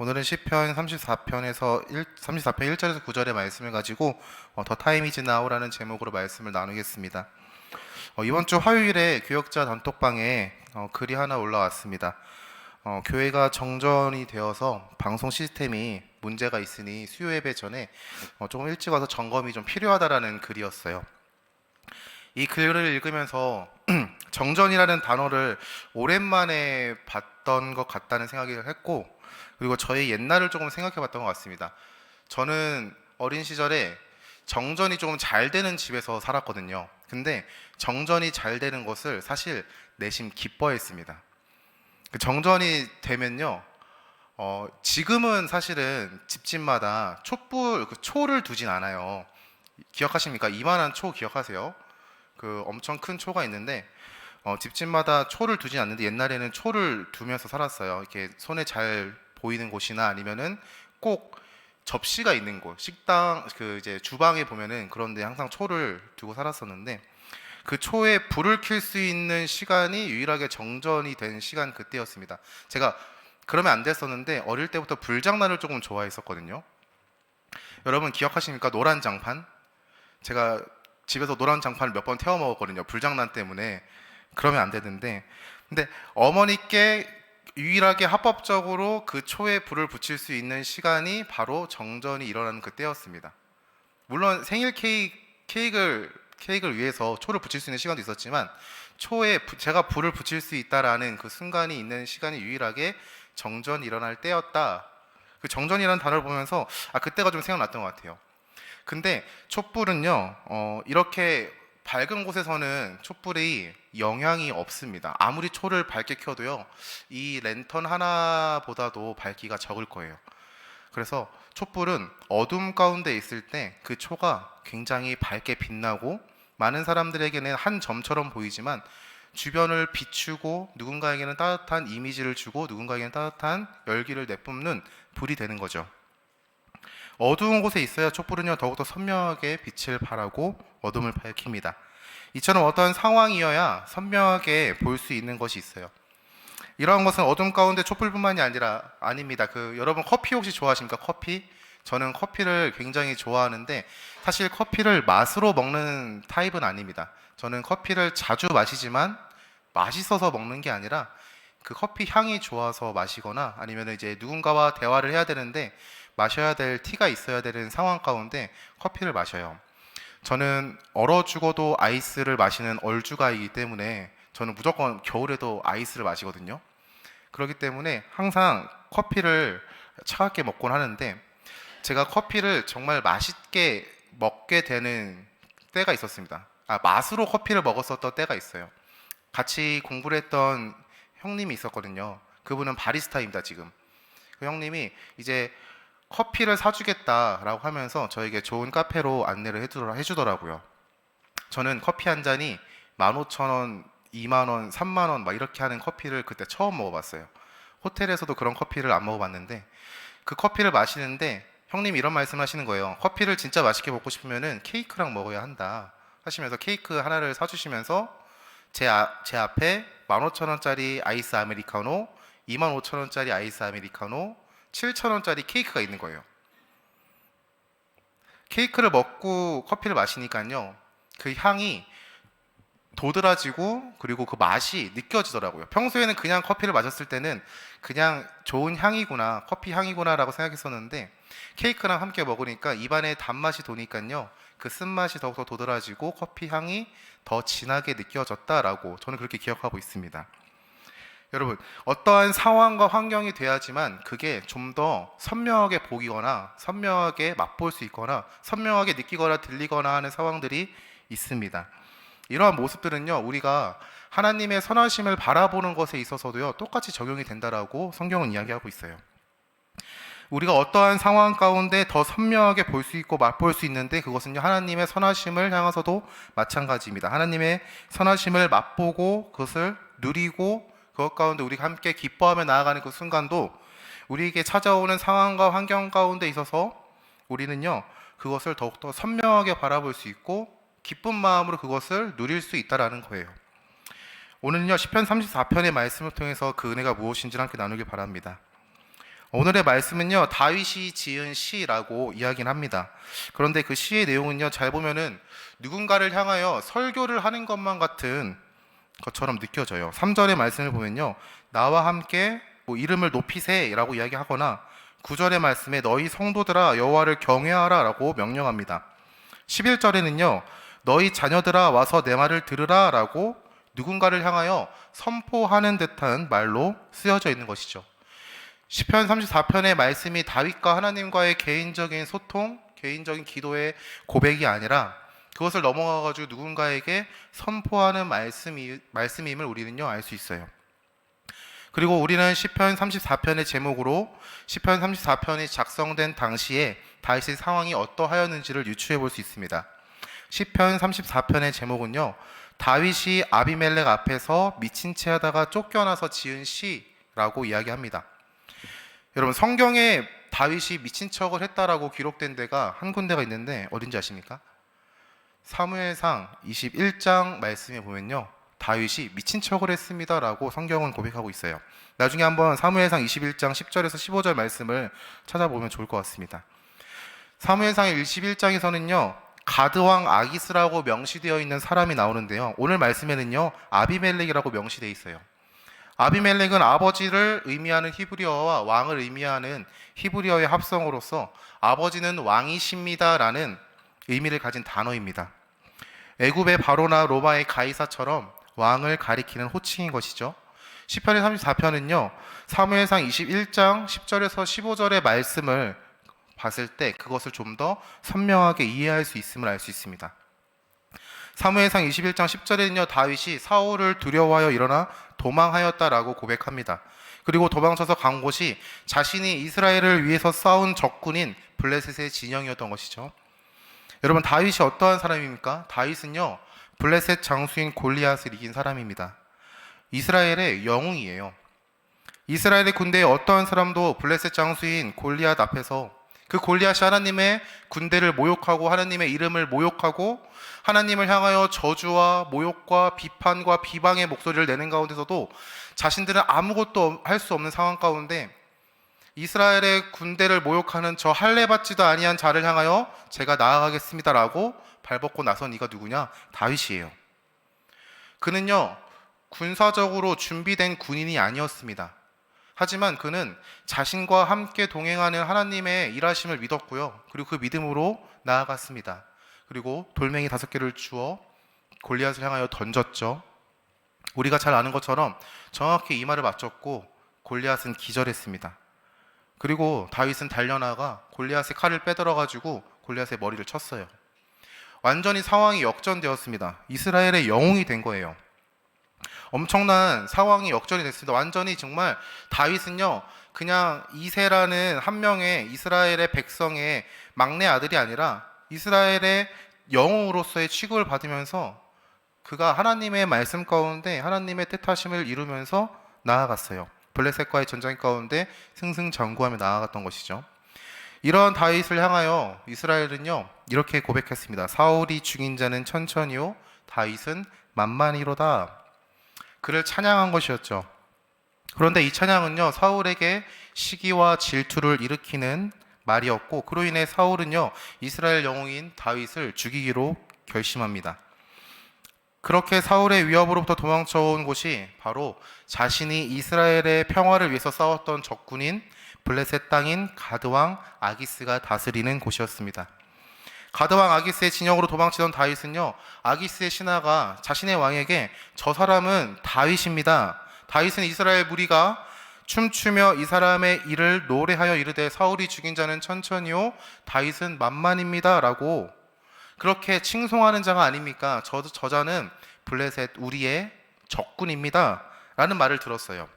오늘은 시편 34편에서 34편 1절에서 9절의 말씀을 가지고 더 타임 이즈 나우라는 제목으로 말씀을 나누겠습니다. 이번 주 화요일에 교역자 단톡방에 글이 하나 올라왔습니다. 교회가 정전이 되어서 방송 시스템이 문제가 있으니 수요 예배 전에 조금 일찍 와서 점검이 좀 필요하다라는 글이었어요. 이 글을 읽으면서 정전이라는 단어를 오랜만에 봤던 것 같다는 생각을 했고, 그리고 저의 옛날을 조금 생각해 봤던 것 같습니다. 저는 어린 시절에 정전이 조금 잘 되는 집에서 살았거든요. 근데 정전이 잘 되는 것을 사실 내심 기뻐했습니다. 그 정전이 되면요, 지금은 사실은 집집마다 촛불, 그 초를 두진 않아요. 기억하십니까? 이만한 초 기억하세요? 그 엄청 큰 초가 있는데 집집마다 초를 두진 않는데 옛날에는 초를 두면서 살았어요. 이렇게 손에 잘 보이는 곳이나 아니면은 꼭 접시가 있는 곳, 식당 그 이제 주방에 보면은 그런데 항상 초를 두고 살았었는데 그 초에 불을 켤 수 있는 시간이 유일하게 정전이 된 시간 그때였습니다. 제가 그러면 안 됐었는데 어릴 때부터 불장난을 조금 좋아했었거든요. 여러분 기억하십니까? 노란 장판? 제가 집에서 노란 장판을 몇 번 태워 먹었거든요. 불장난 때문에. 그러면 안 되는데. 근데 어머니께 유일하게 합법적으로 그 초에 불을 붙일 수 있는 시간이 바로 정전이 일어나는 그때였습니다. 물론 생일 케이크를 위해서 초를 붙일 수 있는 시간도 있었지만 초에 제가 불을 붙일 수 있다라는 그 순간이 있는 시간이 유일하게 정전이 일어날 때였다. 그 정전이라는 단어를 보면서 그때가 좀 생각났던 것 같아요. 근데 촛불은요, 이렇게 밝은 곳에서는 촛불이 영향이 없습니다. 아무리 초를 밝게 켜도요, 이 랜턴 하나보다도 밝기가 적을 거예요. 그래서 촛불은 어둠 가운데 있을 때 그 초가 굉장히 밝게 빛나고 많은 사람들에게는 한 점처럼 보이지만 주변을 비추고 누군가에게는 따뜻한 이미지를 주고 누군가에게는 따뜻한 열기를 내뿜는 불이 되는 거죠. 어두운 곳에 있어야 촛불은요 더욱더 선명하게 빛을 발하고 어둠을 밝힙니다. 이처럼 어떠한 상황이어야 선명하게 볼 수 있는 것이 있어요. 이러한 것은 어둠 가운데 촛불뿐만이 아닙니다. 여러분 커피 혹시 좋아하십니까? 커피? 저는 커피를 굉장히 좋아하는데 사실 커피를 맛으로 먹는 타입은 아닙니다. 저는 커피를 자주 마시지만 맛있어서 먹는 게 아니라 그 커피 향이 좋아서 마시거나 아니면 이제 누군가와 대화를 해야 되는데 마셔야 될 티가 있어야 되는 상황 가운데 커피를 마셔요. 저는 얼어 죽어도 아이스를 마시는 얼죽아이기 때문에 저는 무조건 겨울에도 아이스를 마시거든요. 그렇기 때문에 항상 커피를 차갑게 먹곤 하는데 제가 커피를 정말 맛있게 먹게 되는 때가 있었습니다. 맛으로 커피를 먹었었던 때가 있어요. 같이 공부를 했던 형님이 있었거든요. 그분은 바리스타입니다, 지금. 그 형님이 이제 커피를 사주겠다라고 하면서 저에게 좋은 카페로 안내를 해주더라고요. 저는 커피 한 잔이 15,000원, 2만원, 3만원 막 이렇게 하는 커피를 그때 처음 먹어봤어요. 호텔에서도 그런 커피를 안 먹어봤는데 그 커피를 마시는데 형님이 이런 말씀 하시는 거예요. 커피를 진짜 맛있게 먹고 싶으면은 케이크랑 먹어야 한다 하시면서 케이크 하나를 사주시면서 제 앞에 15,000원짜리 아이스 아메리카노, 25,000원짜리 아이스 아메리카노, 7,000원짜리 케이크가 있는 거예요. 케이크를 먹고 커피를 마시니까요, 그 향이 도드라지고 그리고 그 맛이 느껴지더라고요. 평소에는 그냥 커피를 마셨을 때는 그냥 좋은 향이구나, 커피 향이구나라고 생각했었는데 케이크랑 함께 먹으니까 입안에 단맛이 도니까요, 그 쓴맛이 더욱더 도드라지고 커피 향이 더 진하게 느껴졌다라고 저는 그렇게 기억하고 있습니다. 여러분, 어떠한 상황과 환경이 돼야지만 그게 좀 더 선명하게 보이거나 선명하게 맛볼 수 있거나 선명하게 느끼거나 들리거나 하는 상황들이 있습니다. 이러한 모습들은요, 우리가 하나님의 선하심을 바라보는 것에 있어서도요 똑같이 적용이 된다라고 성경은 이야기하고 있어요. 우리가 어떠한 상황 가운데 더 선명하게 볼 수 있고 맛볼 수 있는데 그것은요 하나님의 선하심을 향해서도 마찬가지입니다. 하나님의 선하심을 맛보고 그것을 누리고 그것 가운데 우리가 함께 기뻐하며 나아가는 그 순간도 우리에게 찾아오는 상황과 환경 가운데 있어서 우리는요 그것을 더욱더 선명하게 바라볼 수 있고 기쁜 마음으로 그것을 누릴 수 있다라는 거예요. 오늘은요 시편 34편의 말씀을 통해서 그 은혜가 무엇인지를 함께 나누길 바랍니다. 오늘의 말씀은요, 다윗이 지은 시라고 이야기는 합니다. 그런데 그 시의 내용은요, 잘 보면은 누군가를 향하여 설교를 하는 것만 같은 것처럼 느껴져요. 3절의 말씀을 보면요, 나와 함께 이름을 높이세라고 이야기하거나 9절의 말씀에 너희 성도들아 여호와를 경외하라 라고 명령합니다. 11절에는요, 너희 자녀들아 와서 내 말을 들으라 라고 누군가를 향하여 선포하는 듯한 말로 쓰여져 있는 것이죠. 시편 34편의 말씀이 다윗과 하나님과의 개인적인 소통, 개인적인 기도의 고백이 아니라 그것을 넘어가가지고 누군가에게 선포하는 말씀임을 우리는요, 알 수 있어요. 그리고 우리는 시편 34편의 제목으로 시편 34편이 작성된 당시에 다윗의 상황이 어떠하였는지를 유추해 볼 수 있습니다. 시편 34편의 제목은요, 다윗이 아비멜렉 앞에서 미친 채 하다가 쫓겨나서 지은 시라고 이야기합니다. 여러분, 성경에 다윗이 미친 척을 했다라고 기록된 데가 한 군데가 있는데 어딘지 아십니까? 사무엘상 21장 말씀에 보면요, 다윗이 미친 척을 했습니다 라고 성경은 고백하고 있어요. 나중에 한번 사무엘상 21장 10절에서 15절 말씀을 찾아보면 좋을 것 같습니다. 사무엘상 21장에서는요, 가드왕 아기스라고 명시되어 있는 사람이 나오는데요, 오늘 말씀에는요, 아비멜렉이라고 명시되어 있어요. 아비멜렉은 아버지를 의미하는 히브리어와 왕을 의미하는 히브리어의 합성어로서 아버지는 왕이십니다 라는 의미를 가진 단어입니다. 애굽의 바로나 로마의 가이사처럼 왕을 가리키는 호칭인 것이죠. 시편의 34편은요, 사무엘상 21장 10절에서 15절의 말씀을 봤을 때 그것을 좀 더 선명하게 이해할 수 있음을 알 수 있습니다. 사무엘상 21장 10절에는요, 다윗이 사울을 두려워하여 일어나 도망하였다라고 고백합니다. 그리고 도망쳐서 간 곳이 자신이 이스라엘을 위해서 싸운 적군인 블레셋의 진영이었던 것이죠. 여러분, 다윗이 어떠한 사람입니까? 다윗은요, 블레셋 장수인 골리앗을 이긴 사람입니다. 이스라엘의 영웅이에요. 이스라엘의 군대에 어떠한 사람도 블레셋 장수인 골리앗 앞에서 그 골리앗이 하나님의 군대를 모욕하고 하나님의 이름을 모욕하고 하나님을 향하여 저주와 모욕과 비판과 비방의 목소리를 내는 가운데서도 자신들은 아무것도 할 수 없는 상황 가운데 이스라엘의 군대를 모욕하는 저 할례받지도 아니한 자를 향하여 제가 나아가겠습니다라고 발벗고 나선 이가 누구냐? 다윗이에요. 그는요, 군사적으로 준비된 군인이 아니었습니다. 하지만 그는 자신과 함께 동행하는 하나님의 일하심을 믿었고요, 그리고 그 믿음으로 나아갔습니다. 그리고 돌멩이 5개를 주어 골리앗을 향하여 던졌죠. 우리가 잘 아는 것처럼 정확히 이마를 맞췄고 골리앗은 기절했습니다. 그리고 다윗은 달려나가 골리앗의 칼을 빼들어가지고 골리앗의 머리를 쳤어요. 완전히 상황이 역전되었습니다. 이스라엘의 영웅이 된 거예요. 엄청난 상황이 역전이 됐습니다. 완전히 정말 다윗은요, 그냥 이새라는 한 명의 이스라엘의 백성의 막내 아들이 아니라 이스라엘의 영웅으로서의 취급을 받으면서 그가 하나님의 말씀 가운데 하나님의 뜻하심을 이루면서 나아갔어요. 블레셋과의 전쟁 가운데 승승장구하며 나아갔던 것이죠. 이러한 다윗을 향하여 이스라엘은요, 이렇게 고백했습니다. 사울이 죽인 자는 천천히요, 다윗은 만만히로다. 그를 찬양한 것이었죠. 그런데 이 찬양은요, 사울에게 시기와 질투를 일으키는 말이었고, 그로 인해 사울은요, 이스라엘 영웅인 다윗을 죽이기로 결심합니다. 그렇게 사울의 위협으로부터 도망쳐온 곳이 바로 자신이 이스라엘의 평화를 위해서 싸웠던 적군인 블레셋 땅인 가드왕 아기스가 다스리는 곳이었습니다. 가드왕 아기스의 진영으로 도망치던 다윗은요, 아기스의 신하가 자신의 왕에게 저 사람은 다윗입니다. 다윗은 이스라엘 무리가 춤추며 이 사람의 일을 노래하여 이르되 사울이 죽인 자는 천천히요, 다윗은 만만입니다 라고 그렇게 칭송하는 자가 아닙니까? 저 자는 블레셋 우리의 적군입니다 라는 말을 들었어요.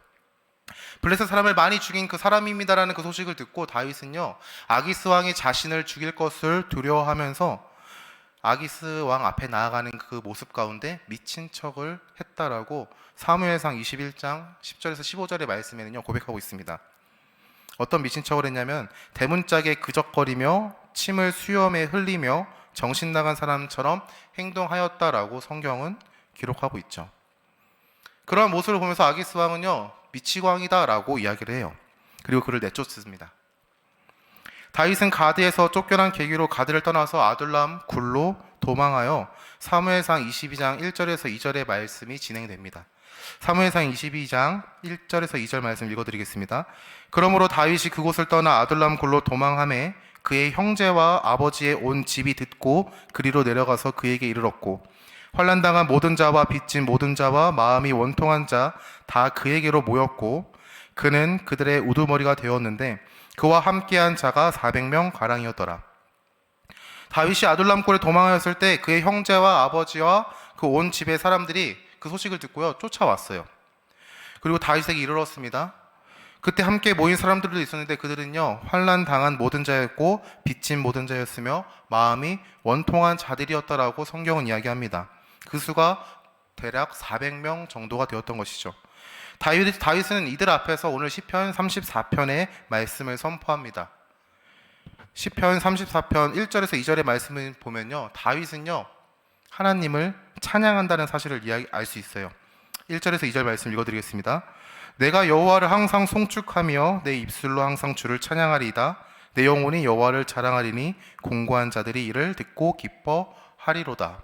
블레셋 사람을 많이 죽인 그 사람입니다라는 그 소식을 듣고 다윗은요, 아기스 왕이 자신을 죽일 것을 두려워하면서 아기스 왕 앞에 나아가는 그 모습 가운데 미친 척을 했다라고 사무엘상 21장 10절에서 15절의 말씀에는요, 고백하고 있습니다. 어떤 미친 척을 했냐면 대문짝에 그적거리며 침을 수염에 흘리며 정신 나간 사람처럼 행동하였다라고 성경은 기록하고 있죠. 그러한 모습을 보면서 아기스 왕은요, 미치광이다라고 이야기를 해요. 그리고 그를 내쫓습니다. 다윗은 가드에서 쫓겨난 계기로 가드를 떠나서 아둘람 굴로 도망하여 사무엘상 22장 1절에서 2절의 말씀이 진행됩니다. 사무엘상 22장 1절에서 2절 말씀 읽어드리겠습니다. 그러므로 다윗이 그곳을 떠나 아둘람 굴로 도망하매 그의 형제와 아버지의 온 집이 듣고 그리로 내려가서 그에게 이르렀고 환난당한 모든 자와 빚진 모든 자와 마음이 원통한 자 다 그에게로 모였고 그는 그들의 우두머리가 되었는데 그와 함께한 자가 400명 가량이었더라. 다윗이 아둘람굴에 도망하였을 때 그의 형제와 아버지와 그 온 집의 사람들이 그 소식을 듣고요 쫓아왔어요. 그리고 다윗에게 이르렀습니다. 그때 함께 모인 사람들도 있었는데 그들은요 환난 당한 모든 자였고 빚진 모든 자였으며 마음이 원통한 자들이었다라고 성경은 이야기합니다. 그 수가 대략 400명 정도가 되었던 것이죠. 다윗은 이들 앞에서 오늘 시편 34편의 말씀을 선포합니다. 시편 34편 1절에서 2절의 말씀을 보면요 다윗은요 하나님을 찬양한다는 사실을 알 수 있어요. 1절에서 2절 말씀 읽어드리겠습니다. 내가 여호와를 항상 송축하며 내 입술로 항상 주를 찬양하리이다. 내 영혼이 여호와를 자랑하리니 공고한 자들이 이를 듣고 기뻐하리로다.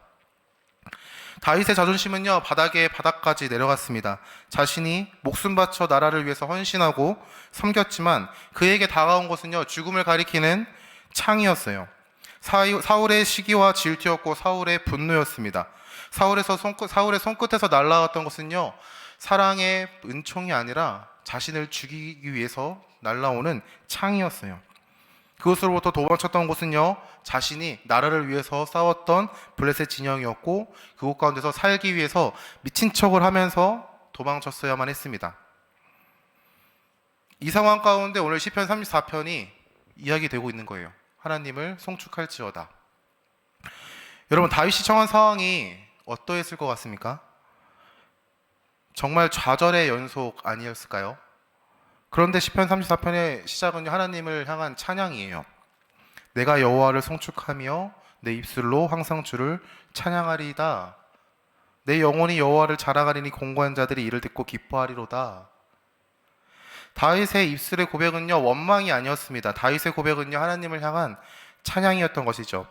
다윗의 자존심은요 바닥에 바닥까지 내려갔습니다. 자신이 목숨 바쳐 나라를 위해서 헌신하고 섬겼지만 그에게 다가온 것은요 죽음을 가리키는 창이었어요. 사울의 시기와 질투였고 사울의 분노였습니다. 사울의 손끝에서 날아왔던 것은요 사랑의 은총이 아니라 자신을 죽이기 위해서 날아오는 창이었어요. 그것으로부터 도망쳤던 곳은요 자신이 나라를 위해서 싸웠던 블레셋 진영이었고 그곳 가운데서 살기 위해서 미친 척을 하면서 도망쳤어야만 했습니다. 이 상황 가운데 오늘 시편 34편이 이야기되고 있는 거예요. 하나님을 송축할지어다. 여러분 다윗이 처한 상황이 어떠했을 것 같습니까? 정말 좌절의 연속 아니었을까요? 그런데 시편 34편의 시작은요 하나님을 향한 찬양이에요. 내가 여호와를 송축하며 내 입술로 항상 주를 찬양하리이다. 내 영혼이 여호와를 자랑하리니 공고한 자들이 이를 듣고 기뻐하리로다. 다윗의 입술의 고백은요 원망이 아니었습니다. 다윗의 고백은요 하나님을 향한 찬양이었던 것이죠.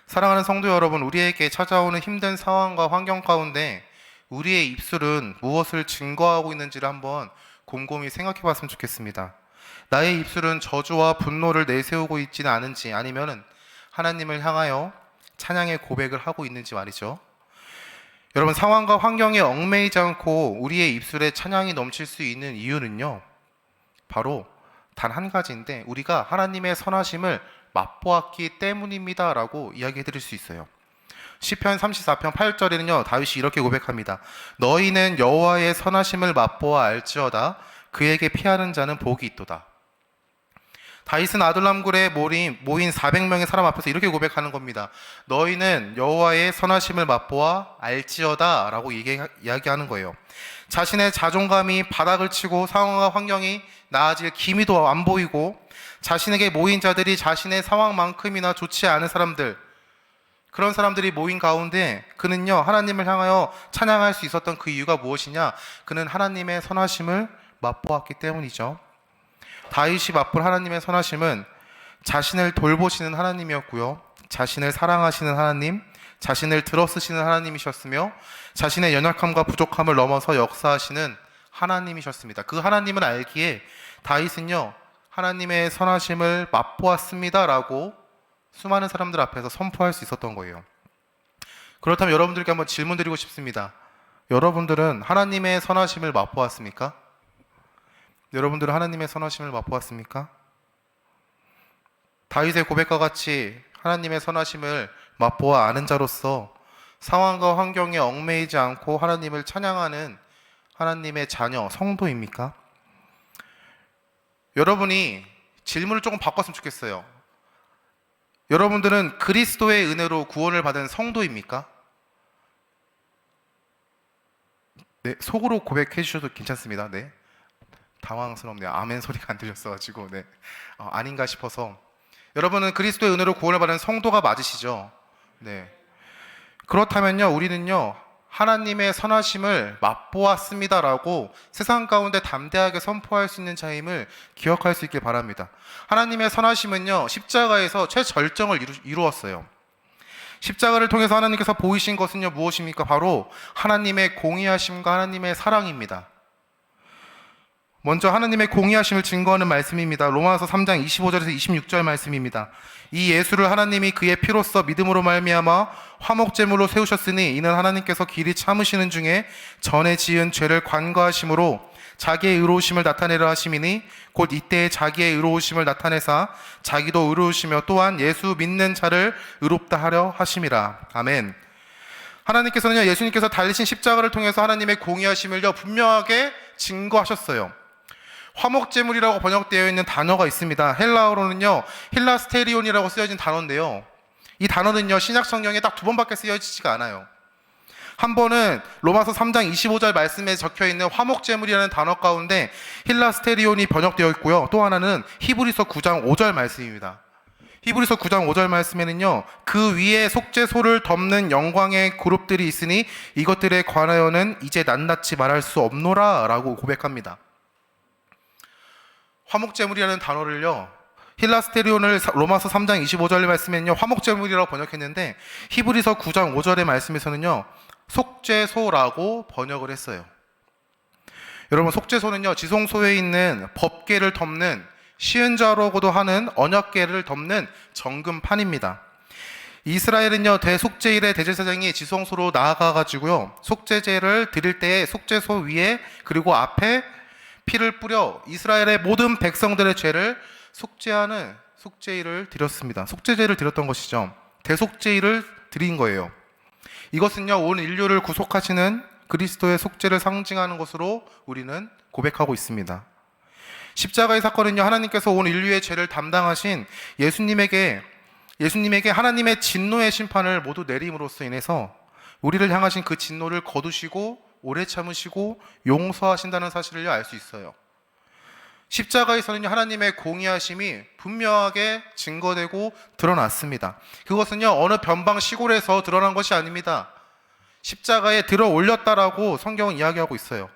사랑하는 성도 여러분, 우리에게 찾아오는 힘든 상황과 환경 가운데 우리의 입술은 무엇을 증거하고 있는지를 한번 곰곰이 생각해 봤으면 좋겠습니다. 나의 입술은 저주와 분노를 내세우고 있지는 않은지 아니면 하나님을 향하여 찬양의 고백을 하고 있는지 말이죠. 여러분 상황과 환경에 얽매이지 않고 우리의 입술에 찬양이 넘칠 수 있는 이유는요 바로 단 한 가지인데 우리가 하나님의 선하심을 맛보았기 때문입니다 라고 이야기해 드릴 수 있어요. 시편 34편 8절에는요 다윗이 이렇게 고백합니다. 너희는 여호와의 선하심을 맛보아 알지어다. 그에게 피하는 자는 복이 있도다. 다윗은 아둘람굴에 모인 400명의 사람 앞에서 이렇게 고백하는 겁니다. 너희는 여호와의 선하심을 맛보아 알지어다 라고 이야기하는 거예요. 자신의 자존감이 바닥을 치고 상황과 환경이 나아질 기미도 안 보이고 자신에게 모인 자들이 자신의 상황만큼이나 좋지 않은 사람들, 그런 사람들이 모인 가운데 그는요 하나님을 향하여 찬양할 수 있었던 그 이유가 무엇이냐? 그는 하나님의 선하심을 맛보았기 때문이죠. 다윗이 맛본 하나님의 선하심은 자신을 돌보시는 하나님이었고요, 자신을 사랑하시는 하나님, 자신을 들어쓰시는 하나님이셨으며 자신의 연약함과 부족함을 넘어서 역사하시는 하나님이셨습니다. 그 하나님을 알기에 다윗은요 하나님의 선하심을 맛보았습니다 라고 수많은 사람들 앞에서 선포할 수 있었던 거예요. 그렇다면 여러분들께 한번 질문 드리고 싶습니다. 여러분들은 하나님의 선하심을 맛보았습니까? 여러분들은 하나님의 선하심을 맛보았습니까? 다윗의 고백과 같이 하나님의 선하심을 맛보아 아는 자로서 상황과 환경에 얽매이지 않고 하나님을 찬양하는 하나님의 자녀, 성도입니까? 여러분이 질문을 조금 바꿨으면 좋겠어요. 여러분들은 그리스도의 은혜로 구원을 받은 성도입니까? 네, 속으로 고백해 주셔도 괜찮습니다. 네, 당황스럽네요. 아멘 소리가 안 들렸어가지고 네, 아닌가 싶어서. 여러분은 그리스도의 은혜로 구원을 받은 성도가 맞으시죠? 네. 그렇다면요, 우리는요 하나님의 선하심을 맛보았습니다라고 세상 가운데 담대하게 선포할 수 있는 자임을 기억할 수 있길 바랍니다. 하나님의 선하심은요, 십자가에서 최절정을 이루었어요. 십자가를 통해서 하나님께서 보이신 것은요, 무엇입니까? 바로 하나님의 공의하심과 하나님의 사랑입니다. 먼저 하나님의 공의하심을 증거하는 말씀입니다. 로마서 3장 25절에서 26절 말씀입니다. 이 예수를 하나님이 그의 피로써 믿음으로 말미암아 화목제물로 세우셨으니 이는 하나님께서 길이 참으시는 중에 전에 지은 죄를 관과하심으로 자기의 의로우심을 나타내려 하심이니 곧 이때에 자기의 의로우심을 나타내사 자기도 의로우시며 또한 예수 믿는 자를 의롭다 하려 하심이라. 아멘. 하나님께서는요, 예수님께서 달리신 십자가를 통해서 하나님의 공의하심을요 분명하게 증거하셨어요. 화목제물이라고 번역되어 있는 단어가 있습니다. 헬라어로는요 힐라스테리온이라고 쓰여진 단어인데요, 이 단어는요 신약 성경에 딱 2번밖에 쓰여지지가 않아요. 한 번은 로마서 3장 25절 말씀에 적혀 있는 화목제물이라는 단어 가운데 힐라스테리온이 번역되어 있고요, 또 하나는 히브리서 9장 5절 말씀입니다. 히브리서 9장 5절 말씀에는요, 그 위에 속죄소를 덮는 영광의 그룹들이 있으니 이것들에 관하여는 이제 낱낱이 말할 수 없노라 라고 고백합니다. 화목제물이라는 단어를요, 힐라스테리온을 로마서 3장 25절 말씀에는요 화목제물이라고 번역했는데 히브리서 9장 5절의 말씀에서는요 속죄소라고 번역을 했어요. 여러분, 속죄소는요 지성소에 있는 법궤를 덮는, 시은자라고도 하는 언약궤를 덮는 정금판입니다. 이스라엘은요 대속죄일에 대제사장이 지성소로 나아가가지고요 속죄제를 드릴 때에 속죄소 위에 그리고 앞에 피를 뿌려 이스라엘의 모든 백성들의 죄를 속죄하는 속죄일을 드렸습니다. 속죄제를 드렸던 것이죠. 대속죄일을 드린 거예요. 이것은요 온 인류를 구속하시는 그리스도의 속죄를 상징하는 것으로 우리는 고백하고 있습니다. 십자가의 사건은요 하나님께서 온 인류의 죄를 담당하신 예수님에게 하나님의 진노의 심판을 모두 내림으로써 인해서 우리를 향하신 그 진노를 거두시고 오래 참으시고 용서하신다는 사실을 알 수 있어요. 십자가에서는 하나님의 공의하심이 분명하게 증거되고 드러났습니다. 그것은요 어느 변방 시골에서 드러난 것이 아닙니다. 십자가에 들어 올렸다라고 성경은 이야기하고 있어요.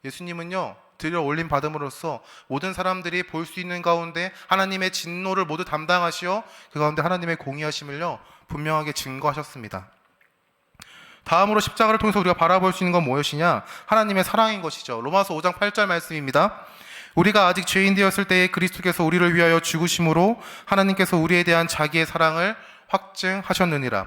예수님은요 들어 올림 받음으로써 모든 사람들이 볼 수 있는 가운데 하나님의 진노를 모두 담당하시어 그 가운데 하나님의 공의하심을요 분명하게 증거하셨습니다. 다음으로 십자가를 통해서 우리가 바라볼 수 있는 건 무엇이냐? 하나님의 사랑인 것이죠. 로마서 5장 8절 말씀입니다. 우리가 아직 죄인 되었을 때에 그리스도께서 우리를 위하여 죽으심으로 하나님께서 우리에 대한 자기의 사랑을 확증하셨느니라.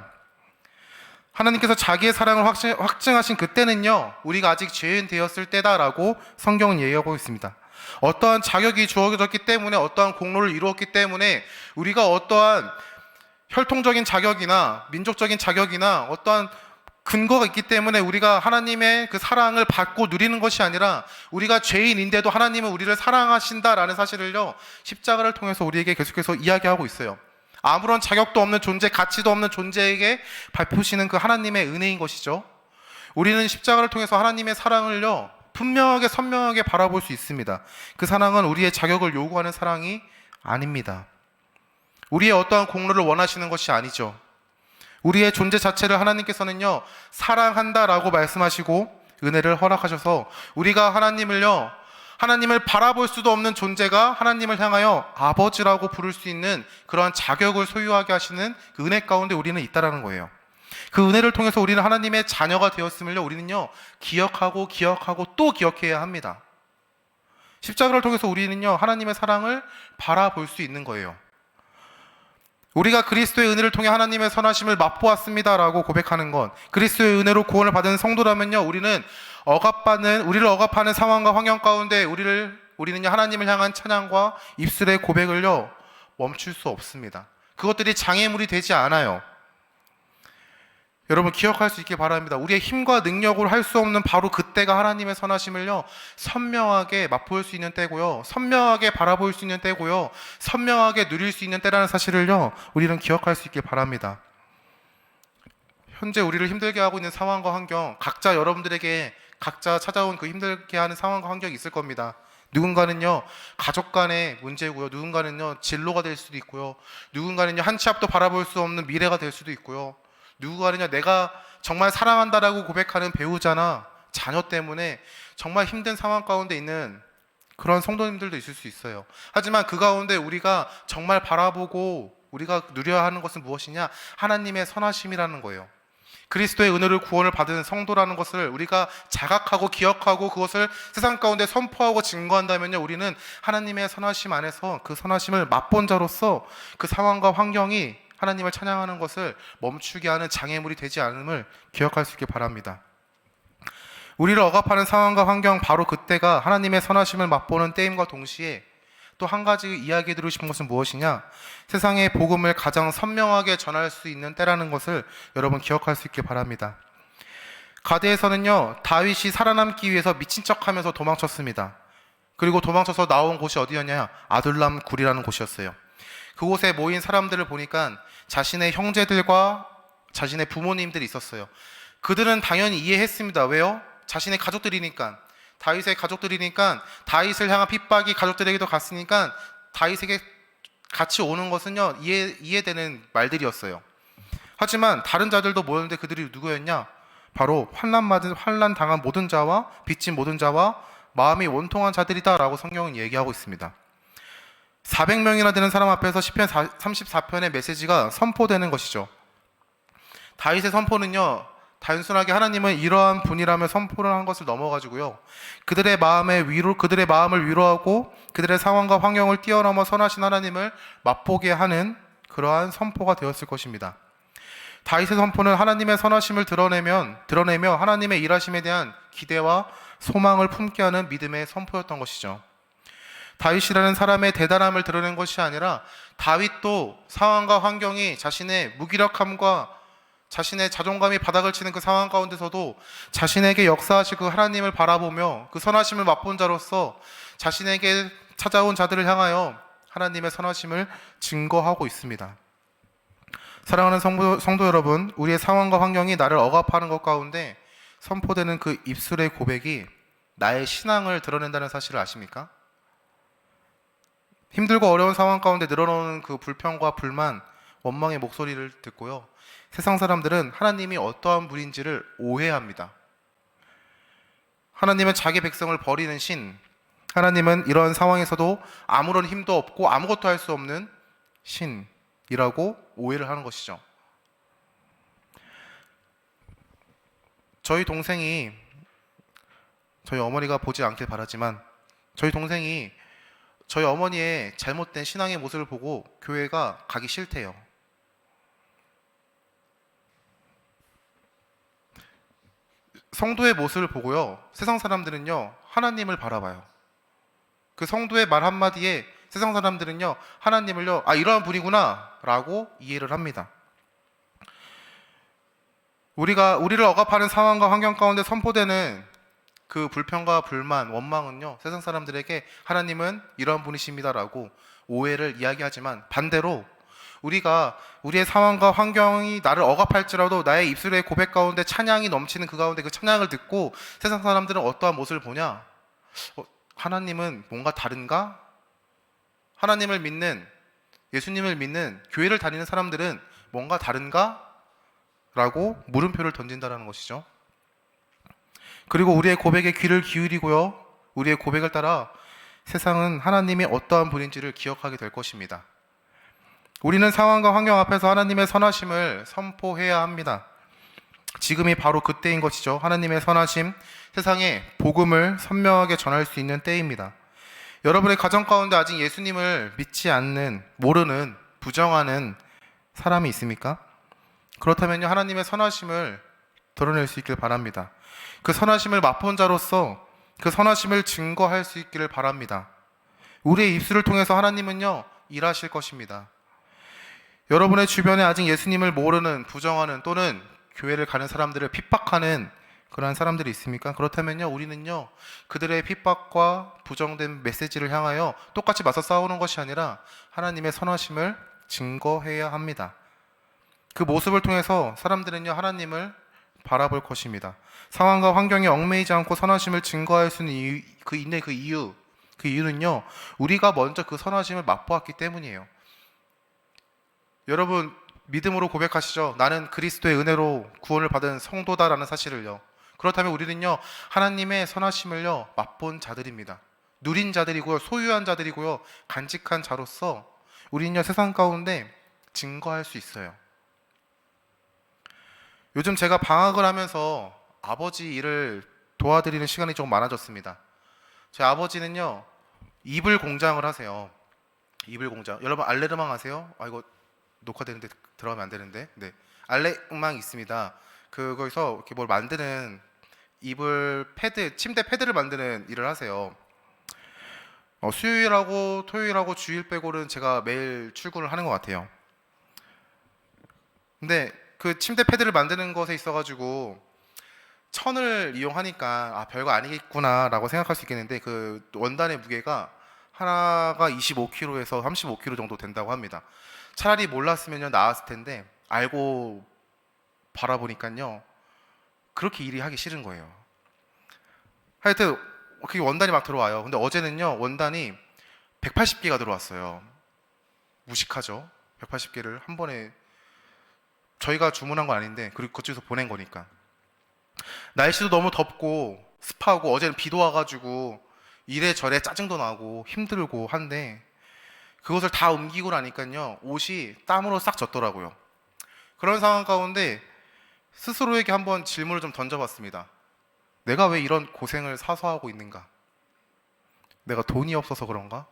하나님께서 자기의 사랑을 확증하신 그때는요 우리가 아직 죄인 되었을 때다라고 성경은 얘기하고 있습니다. 어떠한 자격이 주어졌기 때문에, 어떠한 공로를 이루었기 때문에 우리가 어떠한 혈통적인 자격이나 민족적인 자격이나 어떠한 근거가 있기 때문에 우리가 하나님의 그 사랑을 받고 누리는 것이 아니라 우리가 죄인인데도 하나님은 우리를 사랑하신다라는 사실을요 십자가를 통해서 우리에게 계속해서 이야기하고 있어요. 아무런 자격도 없는 존재, 가치도 없는 존재에게 베푸시는 그 하나님의 은혜인 것이죠. 우리는 십자가를 통해서 하나님의 사랑을요 분명하게 선명하게 바라볼 수 있습니다. 그 사랑은 우리의 자격을 요구하는 사랑이 아닙니다. 우리의 어떠한 공로를 원하시는 것이 아니죠. 우리의 존재 자체를 하나님께서는요 사랑한다라고 말씀하시고 은혜를 허락하셔서 우리가 하나님을 바라볼 수도 없는 존재가 하나님을 향하여 아버지라고 부를 수 있는 그러한 자격을 소유하게 하시는 그 은혜 가운데 우리는 있다라는 거예요. 그 은혜를 통해서 우리는 하나님의 자녀가 되었음을요 우리는요 기억하고 또 기억해야 합니다. 십자가를 통해서 우리는요 하나님의 사랑을 바라볼 수 있는 거예요. 우리가 그리스도의 은혜를 통해 하나님의 선하심을 맛보았습니다라고 고백하는 것, 그리스도의 은혜로 구원을 받은 성도라면요 우리를 억압하는 상황과 환경 가운데 우리는요 하나님을 향한 찬양과 입술의 고백을요 멈출 수 없습니다. 그것들이 장애물이 되지 않아요. 여러분 기억할 수 있길 바랍니다. 우리의 힘과 능력으로 할 수 없는 바로 그때가 하나님의 선하심을요 선명하게 맛볼 수 있는 때고요, 선명하게 바라볼 수 있는 때고요, 선명하게 누릴 수 있는 때라는 사실을요 우리는 기억할 수 있길 바랍니다. 현재 우리를 힘들게 하고 있는 상황과 환경, 여러분들에게 각자 찾아온 그 힘들게 하는 상황과 환경이 있을 겁니다. 누군가는요 가족 간의 문제고요, 누군가는요 진로가 될 수도 있고요, 누군가는요 한 치 앞도 바라볼 수 없는 미래가 될 수도 있고요, 누군가는요 내가 정말 사랑한다라고 고백하는 배우자나 자녀 때문에 정말 힘든 상황 가운데 있는 그런 성도님들도 있을 수 있어요. 하지만 그 가운데 우리가 정말 바라보고 우리가 누려야 하는 것은 무엇이냐? 하나님의 선하심이라는 거예요. 그리스도의 은혜를 구원을 받은 성도라는 것을 우리가 자각하고 기억하고 그것을 세상 가운데 선포하고 증거한다면요, 우리는 하나님의 선하심 안에서 그 선하심을 맛본 자로서 그 상황과 환경이 하나님을 찬양하는 것을 멈추게 하는 장애물이 되지 않음을 기억할 수 있길 바랍니다. 우리를 억압하는 상황과 환경, 바로 그때가 하나님의 선하심을 맛보는 때임과 동시에 또 한 가지 이야기 드리고 싶은 것은 무엇이냐? 세상의 복음을 가장 선명하게 전할 수 있는 때라는 것을 여러분 기억할 수 있길 바랍니다. 가드에서는요, 다윗이 살아남기 위해서 미친 척하면서 도망쳤습니다. 그리고 도망쳐서 나온 곳이 어디였냐? 아둘람 굴이라는 곳이었어요. 그곳에 모인 사람들을 보니까 자신의 형제들과 자신의 부모님들이 있었어요. 그들은 당연히 이해했습니다. 왜요? 자신의 가족들이니까, 다윗의 가족들이니까, 다윗을 향한 핍박이 가족들에게도 갔으니까 다윗에게 같이 오는 것은요, 이해되는 말들이었어요. 하지만 다른 자들도 모였는데 그들이 누구였냐? 바로 환난 당한 모든 자와 빚진 모든 자와 마음이 원통한 자들이다라고 성경은 얘기하고 있습니다. 400명이나 되는 사람 앞에서 시편 34편의 메시지가 선포되는 것이죠. 다윗의 선포는요, 단순하게 하나님은 이러한 분이라며 선포를 한 것을 넘어가지고요, 그들의 마음을 위로하고 그들의 상황과 환경을 뛰어넘어 선하신 하나님을 맛보게 하는 그러한 선포가 되었을 것입니다. 다윗의 선포는 하나님의 선하심을 드러내며 하나님의 일하심에 대한 기대와 소망을 품게 하는 믿음의 선포였던 것이죠. 다윗이라는 사람의 대단함을 드러낸 것이 아니라 다윗도 상황과 환경이 자신의 무기력함과 자신의 자존감이 바닥을 치는 그 상황 가운데서도 자신에게 역사하실 그 하나님을 바라보며 그 선하심을 맛본 자로서 자신에게 찾아온 자들을 향하여 하나님의 선하심을 증거하고 있습니다. 사랑하는 성도 여러분, 우리의 상황과 환경이 나를 억압하는 것 가운데 선포되는 그 입술의 고백이 나의 신앙을 드러낸다는 사실을 아십니까? 힘들고 어려운 상황 가운데 늘어나는 그 불평과 불만, 원망의 목소리를 듣고요, 세상 사람들은 하나님이 어떠한 분인지를 오해합니다. 하나님은 자기 백성을 버리는 신, 하나님은 이러한 상황에서도 아무런 힘도 없고 아무것도 할 수 없는 신이라고 오해를 하는 것이죠. 저희 어머니가 보지 않길 바라지만 저희 동생이 저희 어머니의 잘못된 신앙의 모습을 보고 교회가 가기 싫대요. 성도의 모습을 보고요, 세상 사람들은요, 하나님을 바라봐요. 그 성도의 말 한마디에 세상 사람들은요, 하나님을요, 이러한 분이구나 라고 이해를 합니다. 우리를 억압하는 상황과 환경 가운데 선포되는 그 불평과 불만, 원망은요, 세상 사람들에게 하나님은 이러한 분이십니다라고 오해를 이야기하지만, 반대로 우리가 우리의 상황과 환경이 나를 억압할지라도 나의 입술의 고백 가운데 찬양이 넘치는 그 가운데 그 찬양을 듣고 세상 사람들은 어떠한 모습을 보냐? 하나님은 뭔가 다른가? 하나님을 믿는, 예수님을 믿는 교회를 다니는 사람들은 뭔가 다른가? 라고 물음표를 던진다는 것이죠. 그리고 우리의 고백에 귀를 기울이고요, 우리의 고백을 따라 세상은 하나님이 어떠한 분인지를 기억하게 될 것입니다. 우리는 상황과 환경 앞에서 하나님의 선하심을 선포해야 합니다. 지금이 바로 그때인 것이죠. 하나님의 선하심, 세상에 복음을 선명하게 전할 수 있는 때입니다. 여러분의 가정 가운데 아직 예수님을 믿지 않는, 모르는, 부정하는 사람이 있습니까? 그렇다면요, 하나님의 선하심을 드러낼 수 있길 바랍니다. 그 선하심을 맛본 자로서 그 선하심을 증거할 수 있기를 바랍니다. 우리의 입술을 통해서 하나님은요, 일하실 것입니다. 여러분의 주변에 아직 예수님을 모르는, 부정하는, 또는 교회를 가는 사람들을 핍박하는 그러한 사람들이 있습니까? 그렇다면요, 우리는요, 그들의 핍박과 부정된 메시지를 향하여 똑같이 맞서 싸우는 것이 아니라 하나님의 선하심을 증거해야 합니다. 그 모습을 통해서 사람들은요, 하나님을 바라볼 것입니다. 상황과 환경에 얽매이지 않고 선하심을 증거할 수 있는 그 이유는요, 우리가 먼저 그 선하심을 맛보았기 때문이에요. 여러분, 믿음으로 고백하시죠. 나는 그리스도의 은혜로 구원을 받은 성도다라는 사실을요. 그렇다면 우리는요, 하나님의 선하심을요, 맛본 자들입니다. 누린 자들이고요, 소유한 자들이고요, 간직한 자로서 우리는요, 세상 가운데 증거할 수 있어요. 요즘 제가 방학을 하면서 아버지 일을 도와드리는 시간이 좀 많아졌습니다. 제 아버지는요, 이불 공장을 하세요. 이불 공장. 여러분 알레르망 아세요? 아, 이거 녹화되는데 들어가면 안 되는데. 네. 알레르망 있습니다. 그거에서 이렇게 뭘 만드는 이불 패드, 침대 패드를 만드는 일을 하세요. 수요일하고 토요일하고 주일 빼고는 제가 매일 출근을 하는 것 같아요. 근데 그 침대 패드를 만드는 것에 있어가지고 천을 이용하니까 아, 별거 아니겠구나라고 생각할 수 있겠는데 그 원단의 무게가 하나가 25kg에서 35kg 정도 된다고 합니다. 차라리 몰랐으면 나았을 텐데 알고 바라보니까요 그렇게 일이 하기 싫은 거예요. 하여튼 그게 원단이 막 들어와요. 근데 어제는요 원단이 180개가 들어왔어요. 무식하죠. 180개를 한 번에 저희가 주문한 건 아닌데 그리고 그쪽에서 보낸 거니까. 날씨도 너무 덥고 습하고 어제는 비도 와가지고 이래저래 짜증도 나고 힘들고 한데 그것을 다 옮기고 나니까요 옷이 땀으로 싹 젖더라고요. 그런 상황 가운데 스스로에게 한번 질문을 좀 던져봤습니다. 내가 왜 이런 고생을 사서 하고 있는가? 내가 돈이 없어서 그런가?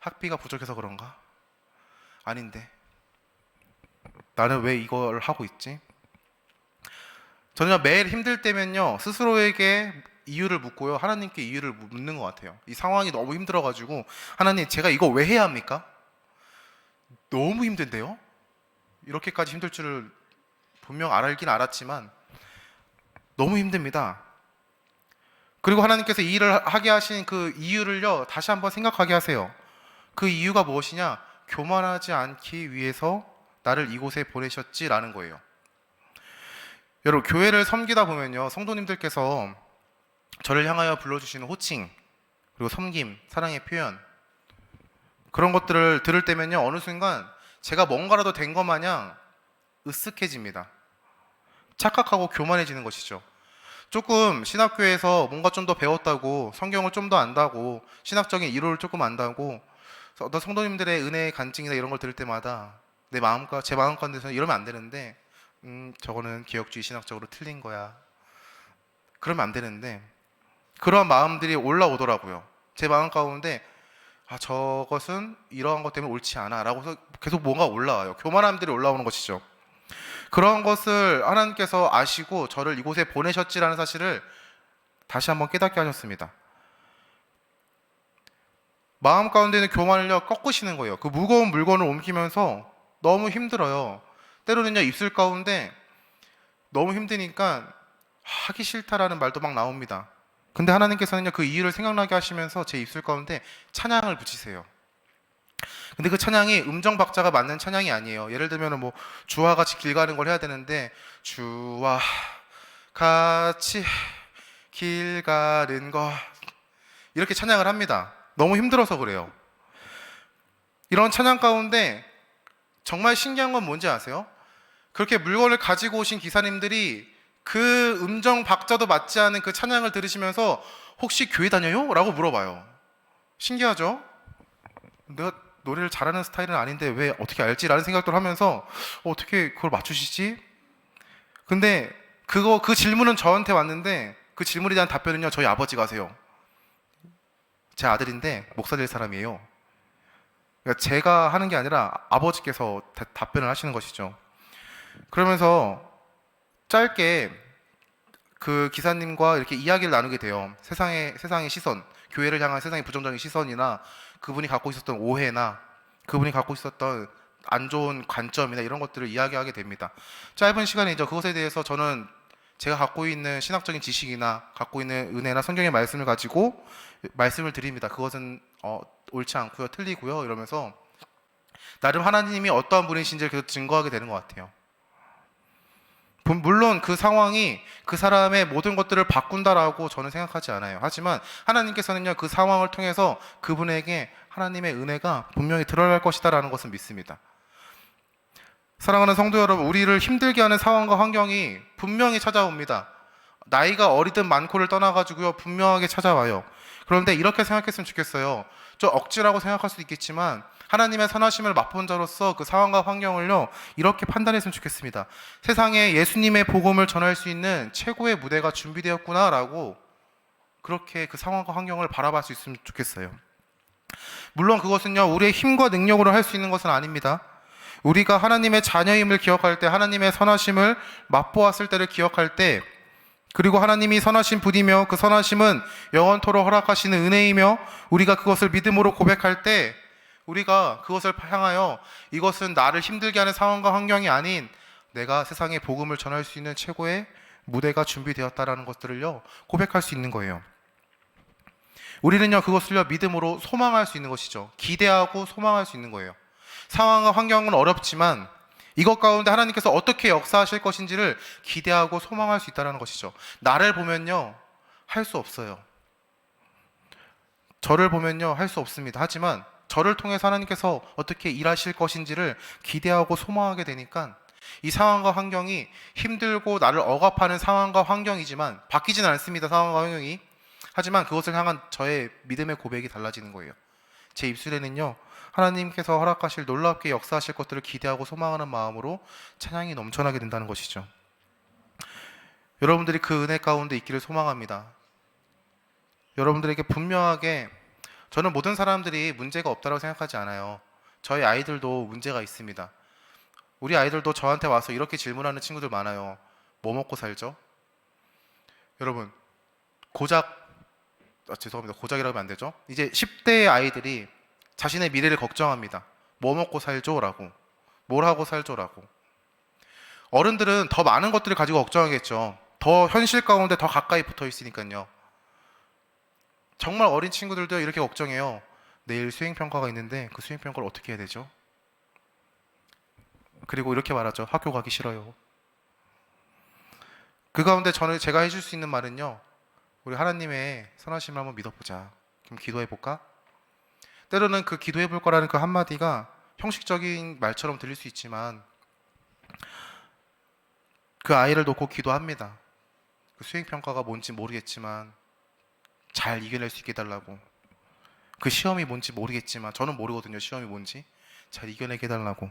학비가 부족해서 그런가? 아닌데 나는 왜 이걸 하고 있지? 저는 매일 힘들 때면요 스스로에게 이유를 묻고요 하나님께 이유를 묻는 것 같아요. 이 상황이 너무 힘들어가지고 하나님 제가 이거 왜 해야 합니까? 너무 힘든데요? 이렇게까지 힘들 줄을 분명 알긴 알았지만 너무 힘듭니다. 그리고 하나님께서 이 일을 하게 하신 그 이유를요 다시 한번 생각하게 하세요. 그 이유가 무엇이냐? 교만하지 않기 위해서 나를 이곳에 보내셨지라는 거예요. 여러분 교회를 섬기다 보면요 성도님들께서 저를 향하여 불러주시는 호칭 그리고 섬김, 사랑의 표현 그런 것들을 들을 때면요 어느 순간 제가 뭔가라도 된 것 마냥 으쓱해집니다. 착각하고 교만해지는 것이죠. 조금 신학교에서 뭔가 좀 더 배웠다고 성경을 좀 더 안다고 신학적인 이론을 조금 안다고 어떤 성도님들의 은혜의 간증이나 이런 걸 들을 때마다 제 마음 가운데서는 이러면 안 되는데 저거는 기억주의 신학적으로 틀린 거야 그러면 안 되는데 그러한 마음들이 올라오더라고요. 제 마음 가운데 아 저것은 이러한 것 때문에 옳지 않아 라고 해서 계속 뭔가 올라와요. 교만함들이 올라오는 것이죠. 그런 것을 하나님께서 아시고 저를 이곳에 보내셨지라는 사실을 다시 한번 깨닫게 하셨습니다. 마음 가운데는 교만을요 꺾으시는 거예요. 그 무거운 물건을 옮기면서 너무 힘들어요. 때로는요 입술 가운데 너무 힘드니까 하기 싫다라는 말도 막 나옵니다. 근데 하나님께서는요 그 이유를 생각나게 하시면서 제 입술 가운데 찬양을 붙이세요. 근데 그 찬양이 음정 박자가 맞는 찬양이 아니에요. 예를 들면 뭐 주와 같이 길 가는 걸 해야 되는데 주와 같이 길 가는 것 이렇게 찬양을 합니다. 너무 힘들어서 그래요. 이런 찬양 가운데 정말 신기한 건 뭔지 아세요? 그렇게 물건을 가지고 오신 기사님들이 그 음정 박자도 맞지 않은 그 찬양을 들으시면서 혹시 교회 다녀요? 라고 물어봐요. 신기하죠? 내가 노래를 잘하는 스타일은 아닌데 왜 어떻게 알지? 라는 생각도 하면서 어떻게 그걸 맞추시지? 근데 그 질문은 저한테 왔는데 그 질문에 대한 답변은요 저희 아버지가 하세요. 제 아들인데 목사 될 사람이에요. 그러니까 제가 하는 게 아니라 아버지께서 답변을 하시는 것이죠. 그러면서 짧게 그 기사님과 이렇게 이야기를 나누게 돼요. 세상의 시선, 교회를 향한 세상의 부정적인 시선이나 그분이 갖고 있었던 오해나 그분이 갖고 있었던 안 좋은 관점이나 이런 것들을 이야기하게 됩니다. 짧은 시간이죠. 그것에 대해서 저는 제가 갖고 있는 신학적인 지식이나 갖고 있는 은혜나 성경의 말씀을 가지고 말씀을 드립니다. 그것은 옳지 않고요, 틀리고요 이러면서 나름 하나님이 어떠한 분이신지를 계속 증거하게 되는 것 같아요. 물론 그 상황이 그 사람의 모든 것들을 바꾼다라고 저는 생각하지 않아요. 하지만 하나님께서는요 그 상황을 통해서 그분에게 하나님의 은혜가 분명히 드러날 것이다라는 것을 믿습니다. 사랑하는 성도 여러분, 우리를 힘들게 하는 상황과 환경이 분명히 찾아옵니다. 나이가 어리든 많고를 떠나가지고요, 분명하게 찾아와요. 그런데 이렇게 생각했으면 좋겠어요. 좀 억지라고 생각할 수도 있겠지만 하나님의 선하심을 맛본 자로서 그 상황과 환경을요, 이렇게 판단했으면 좋겠습니다. 세상에 예수님의 복음을 전할 수 있는 최고의 무대가 준비되었구나라고 그렇게 그 상황과 환경을 바라볼 수 있으면 좋겠어요. 물론 그것은요, 우리의 힘과 능력으로 할 수 있는 것은 아닙니다. 우리가 하나님의 자녀임을 기억할 때, 하나님의 선하심을 맛보았을 때를 기억할 때, 그리고 하나님이 선하신 분이며 그 선하심은 영원토록 허락하시는 은혜이며 우리가 그것을 믿음으로 고백할 때, 우리가 그것을 향하여 이것은 나를 힘들게 하는 상황과 환경이 아닌 내가 세상에 복음을 전할 수 있는 최고의 무대가 준비되었다라는 것들을요, 고백할 수 있는 거예요. 우리는요, 그것을요, 믿음으로 소망할 수 있는 것이죠. 기대하고 소망할 수 있는 거예요. 상황과 환경은 어렵지만 이것 가운데 하나님께서 어떻게 역사하실 것인지를 기대하고 소망할 수 있다는 것이죠. 나를 보면요, 할 수 없어요. 저를 보면요, 할 수 없습니다. 하지만 저를 통해서 하나님께서 어떻게 일하실 것인지를 기대하고 소망하게 되니까 이 상황과 환경이 힘들고 나를 억압하는 상황과 환경이지만 바뀌지는 않습니다. 상황과 환경이. 하지만 그것을 향한 저의 믿음의 고백이 달라지는 거예요. 제 입술에는요, 하나님께서 허락하실 놀랍게 역사하실 것들을 기대하고 소망하는 마음으로 찬양이 넘쳐나게 된다는 것이죠. 여러분들이 그 은혜 가운데 있기를 소망합니다. 여러분들에게 분명하게, 저는 모든 사람들이 문제가 없다고 생각하지 않아요. 저희 아이들도 문제가 있습니다. 우리 아이들도 저한테 와서 이렇게 질문하는 친구들 많아요. 뭐 먹고 살죠? 여러분, 죄송합니다. 고작이라고 하면 안 되죠? 이제 10대의 아이들이 자신의 미래를 걱정합니다. 뭐 먹고 살죠? 라고. 뭘 하고 살죠? 라고. 어른들은 더 많은 것들을 가지고 걱정하겠죠. 더 현실 가운데 더 가까이 붙어 있으니까요. 정말 어린 친구들도 이렇게 걱정해요. 내일 수행평가가 있는데 그 수행평가를 어떻게 해야 되죠? 그리고 이렇게 말하죠. 학교 가기 싫어요. 그 가운데 제가 해줄 수 있는 말은요, 우리 하나님의 선하심을 한번 믿어보자. 그럼 기도해볼까? 때로는 그 기도해볼 거라는 그 한마디가 형식적인 말처럼 들릴 수 있지만 그 아이를 놓고 기도합니다. 그 수행평가가 뭔지 모르겠지만 잘 이겨낼 수 있게 해달라고. 그 시험이 뭔지 모르겠지만, 저는 모르거든요. 시험이 뭔지. 잘 이겨내게 해달라고.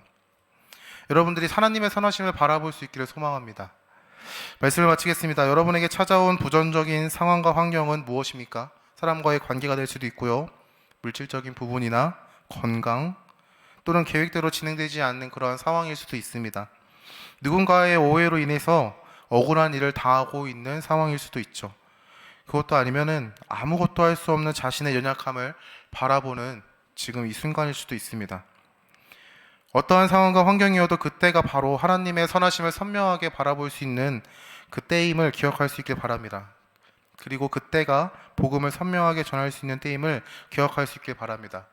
여러분들이 하나님의 선하심을 바라볼 수 있기를 소망합니다. 말씀을 마치겠습니다. 여러분에게 찾아온 부정적인 상황과 환경은 무엇입니까? 사람과의 관계가 될 수도 있고요. 물질적인 부분이나 건강, 또는 계획대로 진행되지 않는 그러한 상황일 수도 있습니다. 누군가의 오해로 인해서 억울한 일을 당하고 있는 상황일 수도 있죠. 그것도 아니면은 아무것도 할 수 없는 자신의 연약함을 바라보는 지금 이 순간일 수도 있습니다. 어떠한 상황과 환경이어도 그때가 바로 하나님의 선하심을 선명하게 바라볼 수 있는 그때임을 기억할 수 있길 바랍니다. 그리고 그때가 복음을 선명하게 전할 수 있는 때임을 기억할 수 있길 바랍니다.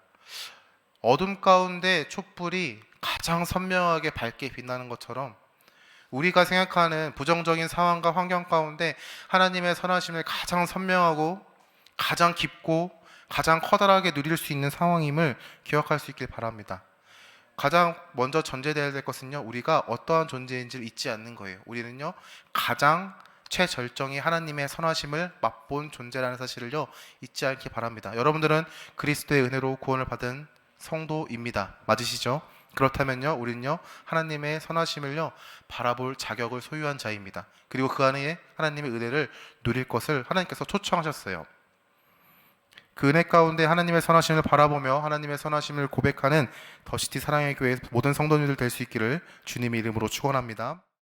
어둠 가운데 촛불이 가장 선명하게 밝게 빛나는 것처럼 우리가 생각하는 부정적인 상황과 환경 가운데 하나님의 선하심을 가장 선명하고 가장 깊고 가장 커다랗게 누릴 수 있는 상황임을 기억할 수 있길 바랍니다. 가장 먼저 전제되어야 될 것은요, 우리가 어떠한 존재인지를 잊지 않는 거예요. 우리는요, 가장 최절정의 하나님의 선하심을 맛본 존재라는 사실을요, 잊지 않기 바랍니다. 여러분들은 그리스도의 은혜로 구원을 받은 성도입니다. 맞으시죠? 그렇다면요, 우리는요, 하나님의 선하심을요, 바라볼 자격을 소유한 자입니다. 그리고 그 안에 하나님의 은혜를 누릴 것을 하나님께서 초청하셨어요. 그 은혜 가운데 하나님의 선하심을 바라보며 하나님의 선하심을 고백하는 더시티 사랑의 교회 모든 성도님들 될 수 있기를 주님의 이름으로 축원합니다.